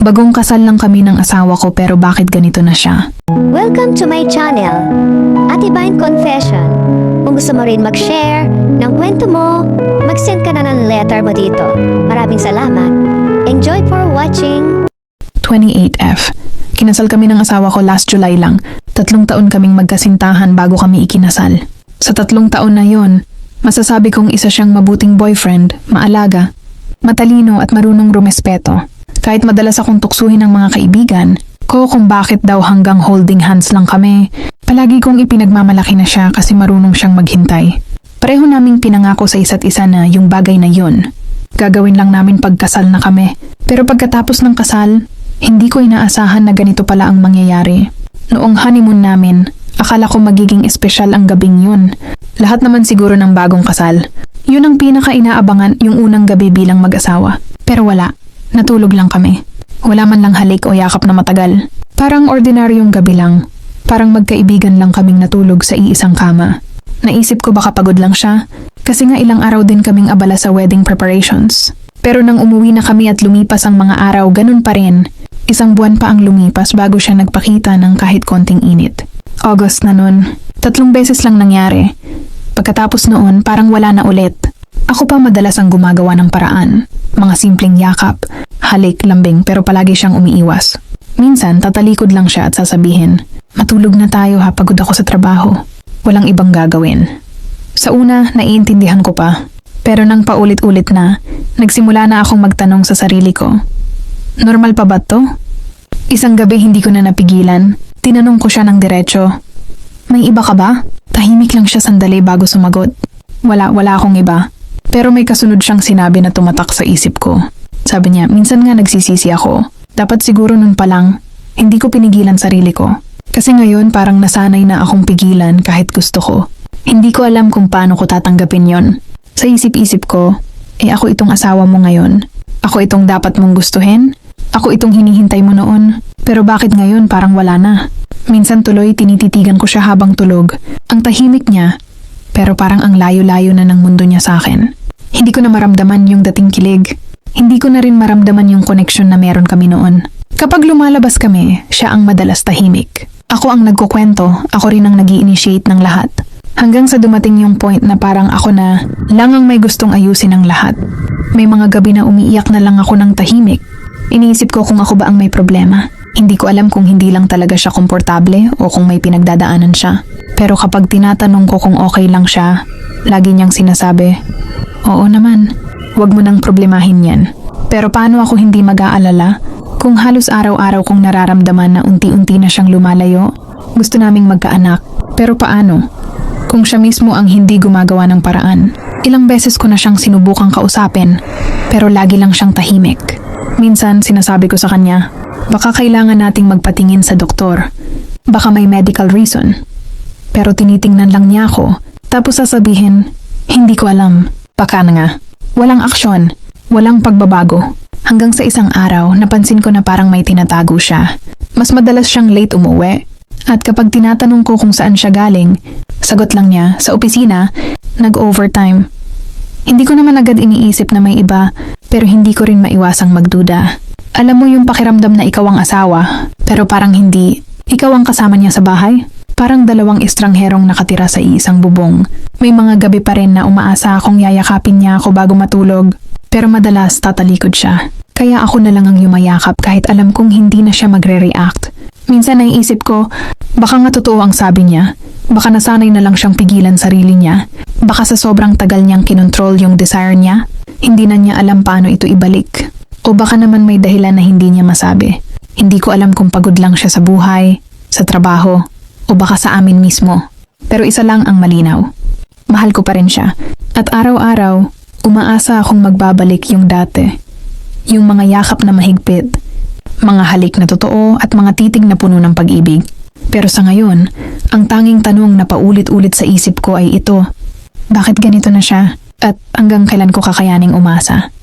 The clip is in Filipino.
Bagong kasal lang kami ng asawa ko pero bakit ganito na siya? Welcome to my channel, Ate Vine Confession. Kung gusto mo rin mag-share ng kwento mo, mag-send ka na ng letter mo dito. Maraming salamat. Enjoy for watching. 28F. Kinasal kami ng asawa ko last July lang. 3 taon kaming magkasintahan bago kami ikinasal. Sa 3 taon na yon, masasabi kong isa siyang mabuting boyfriend, maalaga, matalino at marunong rumespeto. Kahit madalas akong tuksuhin ng mga kaibigan ko kung bakit daw hanggang holding hands lang kami, palagi kong ipinagmamalaki na siya kasi marunong siyang maghintay. Pareho naming pinangako sa isa't isa na yung bagay na yun gagawin lang namin pagkasal na kami. Pero pagkatapos ng kasal, hindi ko inaasahan na ganito pala ang mangyayari. Noong honeymoon namin, akala ko magiging espesyal ang gabing yun. Lahat naman siguro ng bagong kasal. Yun ang pinaka-inaabangan, yung unang gabi bilang mag-asawa. Pero wala. Natulog lang kami. Wala man lang halik o yakap na matagal. Parang ordinaryong gabi lang. Parang magkaibigan lang kaming natulog sa iisang kama. Naisip ko baka pagod lang siya, kasi nga ilang araw din kaming abala sa wedding preparations. Pero nang umuwi na kami at lumipas ang mga araw, ganun pa rin. 1 buwan pa ang lumipas bago siya nagpakita ng kahit konting init. August na nun. 3 beses lang nangyari. Pagkatapos noon, parang wala na ulit. Ako pa madalas ang gumagawa ng paraan. Mga simpleng yakap, halik, lambing, pero palagi siyang umiiwas. Minsan, tatalikod lang siya at sasabihin, "Matulog na tayo ha, pagod ako sa trabaho." Walang ibang gagawin. Sa una, naiintindihan ko pa. Pero nang paulit-ulit na, nagsimula na akong magtanong sa sarili ko, normal pa ba to? Isang gabi hindi ko na napigilan. Tinanong ko siya ng diretso, "May iba ka ba?" Tahimik lang siya sandali bago sumagot. Wala akong iba." Pero may kasunod siyang sinabi na tumatak sa isip ko. Sabi niya, "Minsan nga nagsisisi ako. Dapat siguro nun pa lang, hindi ko pinigilan sarili ko. Kasi ngayon parang nasanay na akong pigilan kahit gusto ko. Hindi ko alam kung paano ko tatanggapin yon. Sa isip-isip ko, ako itong asawa mo ngayon. Ako itong dapat mong gustuhin. Ako itong hinihintay mo noon. Pero bakit ngayon parang wala na?" Minsan tuloy tinititigan ko siya habang tulog. Ang tahimik niya, pero parang ang layo-layo na ng mundo niya sa akin. Hindi ko na maramdaman yung dating kilig. Hindi ko na rin maramdaman yung connection na meron kami noon. Kapag lumalabas kami, siya ang madalas tahimik. Ako ang nagkukwento, ako rin ang nag-i-initiate ng lahat. Hanggang sa dumating yung point na parang ako na lang ang may gustong ayusin ng lahat. May mga gabi na umiiyak na lang ako ng tahimik. Iniisip ko kung ako ba ang may problema. Hindi ko alam kung hindi lang talaga siya komportable o kung may pinagdadaanan siya. Pero kapag tinatanong ko kung okay lang siya, lagi niyang sinasabi, "Oo naman, wag mo nang problemahin yan." Pero paano ako hindi mag-aalala kung halos araw-araw kong nararamdaman na unti-unti na siyang lumalayo? Gusto naming magkaanak. Pero paano kung siya mismo ang hindi gumagawa ng paraan? Ilang beses ko na siyang sinubukang kausapin, pero lagi lang siyang tahimik. Minsan sinasabi ko sa kanya, baka kailangan nating magpatingin sa doktor. Baka may medical reason. Pero tinitingnan lang niya ako, tapos sasabihin, "Hindi ko alam." Baka na nga. Walang aksyon, walang pagbabago. Hanggang sa isang araw, napansin ko na parang may tinatago siya. Mas madalas siyang late umuwi. At kapag tinatanong ko kung saan siya galing, sagot lang niya, sa opisina, nag-overtime. Hindi ko naman agad iniisip na may iba, pero hindi ko rin maiwasang magduda. Alam mo yung pakiramdam na ikaw ang asawa, pero parang hindi. Ikaw ang kasama niya sa bahay? Parang 2 estrangherong nakatira sa iisang bubong. May mga gabi pa rin na umaasa akong yayakapin niya ako bago matulog, pero madalas tatalikod siya. Kaya ako na lang ang yumayakap kahit alam kong hindi na siya magre-react. Minsan naiisip ko, baka nga totoo ang sabi niya. Baka nasanay na lang siyang pigilan sarili niya. Baka sa sobrang tagal niyang kinontrol yung desire niya, hindi na niya alam paano ito ibalik. O baka naman may dahilan na hindi niya masabi. Hindi ko alam kung pagod lang siya sa buhay, sa trabaho, o baka sa amin mismo. Pero isa lang ang malinaw. Mahal ko pa rin siya. At araw-araw, umaasa akong magbabalik yung dati. Yung mga yakap na mahigpit, mga halik na totoo at mga titig na puno ng pag-ibig. Pero sa ngayon, ang tanging tanong na paulit-ulit sa isip ko ay ito, bakit ganito na siya? At hanggang kailan ko kakayaning umasa?